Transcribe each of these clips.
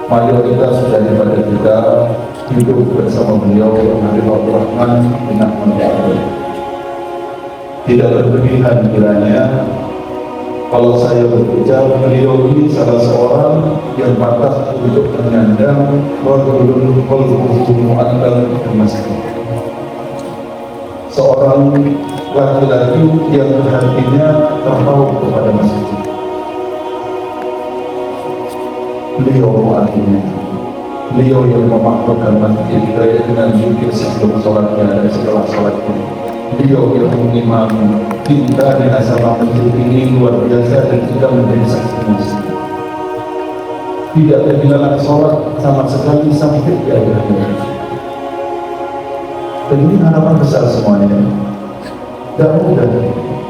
mayoritas daripada kita hidup bersama beliau Habib Abdul Rahman bin Ahmad Ya'qub. Tidak berlebihan kiranya kalau saya berucap beliau ini salah seorang yang pantas untuk menyandang rajulun qalbuhu mu'allaq bil masjid. Seorang laki-laki yang hatinya terpaut kepada masjid. Beliau artinya, beliau yang memakmurkan masjid baik dengan zikir sebelum sholatnya dan setelah sholatnya. Beliau yang mengimam kita di asrama masjid ini luar biasa dan kita menjadi saksinya. Tidak kehilangan sholat sama sekali sampai di akhir hayat. Dan ini harapan besar semuanya. Tidak mudah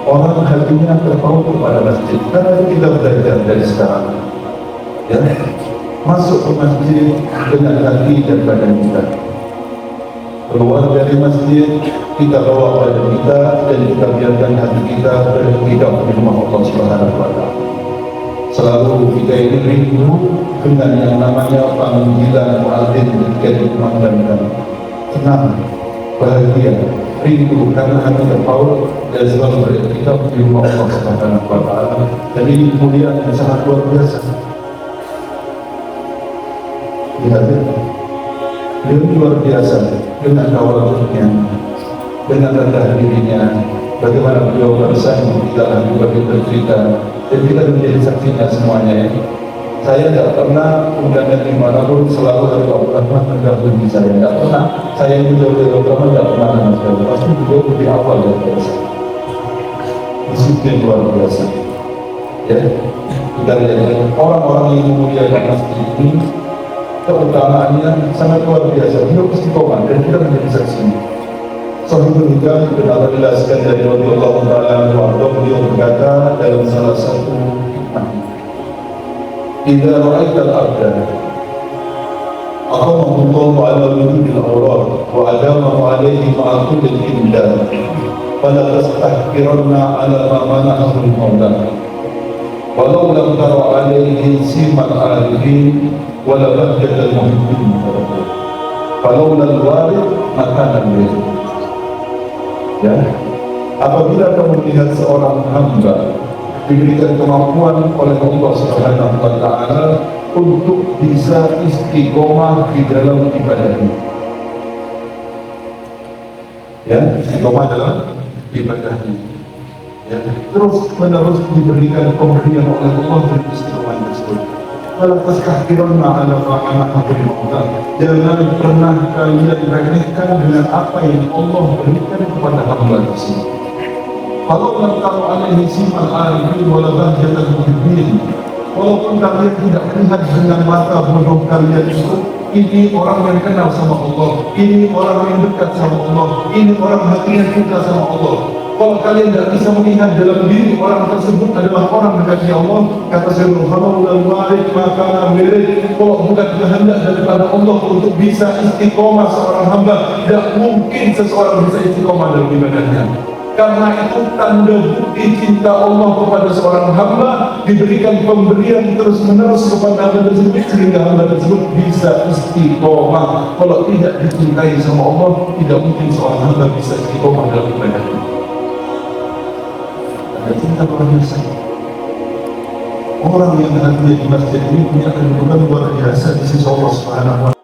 orang hatinya terpaut kepada masjid, karena kita belajar dari sekarang. Ya, masuk ke masjid dengan hati dan badan kita. Keluar dari masjid, kita bawa badan kita dan kita biarkan hati kita berhidap di rumah Allah Subhanahu wa Ta'ala. Selalu kita ini rindu dengan yang namanya panggilan muadzin ketika dikumandangkan. Tenang, bahagia, rindu karena hati terpaut dan selalu berhidap di rumah Allah Subhanahu wa Ta'ala. Dan ini kemuliaan yang sangat luar biasa. Lihat, beliau luar biasa dengan tawadhunya, dengan rendah dirinya. Bagaimana beliau bersama kita lagi bercerita dan kita menjadi saksinya semuanya. Saya tidak pernah undangan dimanapun, selalu Habib Abdul Rahman mendampingi saya. Tidak pernah saya menjauh dari Abdul Rahman, tidak pernah sama sekali. Pasti beliau lebih awal dari saya. Disiplin luar biasa. Ya, kita lihat orang-orang yang memuliakan masjid ini, keutamaannya sangat luar biasa. Beliau istiqomah dan kita menjadi saksinya. Sahibul Hikam benar jelaskan dari radhiyallahu ta'ala anhu, beliau berkata dalam salah satu hikmah, "Idza ra'aita al-'abda aqamahu Allahu 'ala wujudil awrad wa adamahu 'alayhi ma'a kulli al-imdad fala tastahqiranna 'ala ma manahu al-mawla walau lam tara 'alayhi simal 'arifin wala bahjatal muhibbin falawla al-warid makana al-bayt." Ya, apabila kamu melihat seorang hamba diberikan kemampuan oleh Allah Subhanahu wa Ta'ala untuk bisa istiqomah di dalam ibadahnya, ya, istiqomah dalam ibadahnya, ya, terus menerus diberikan pemberian oleh Allah dari istiqomah tersebut. Kalau tastahqiranna 'ala ma manahu al-mawla, jangan pernah kalian remehkan dengan apa yang Allah berikan kepada hamba tersebut. Kalau lam taru 'alaihi simal 'arifin wala bahjatal muhibbin, walaupun kalian tidak melihat dengan mata bodoh kalian itu, ini orang yang kenal sama Allah, ini orang yang dekat sama Allah, ini orang hatinya cinta sama Allah. Kalau kalian tidak bisa melihat dalam diri orang tersebut adalah orang dekatnya Allah, kata Syaikhul Hamam dan Malik, maka mirip kalau bukan kehendak daripada Allah untuk bisa istiqomah seorang hamba, tidak mungkin seseorang bisa istiqomah dalam ibadahnya. Karena itu tanda bukti cinta Allah kepada seorang hamba, diberikan pemberian terus menerus kepada hamba tersebut sehingga hamba tersebut bisa istiqomah. Kalau tidak dicintai sama Allah, tidak mungkin seorang hamba bisa istiqomah dalam ibadahnya. Cinta luar biasa. Orang yang hadir di masjid ini punya kedudukan luar biasa di sisi Allah Subhanahu wa Ta'ala.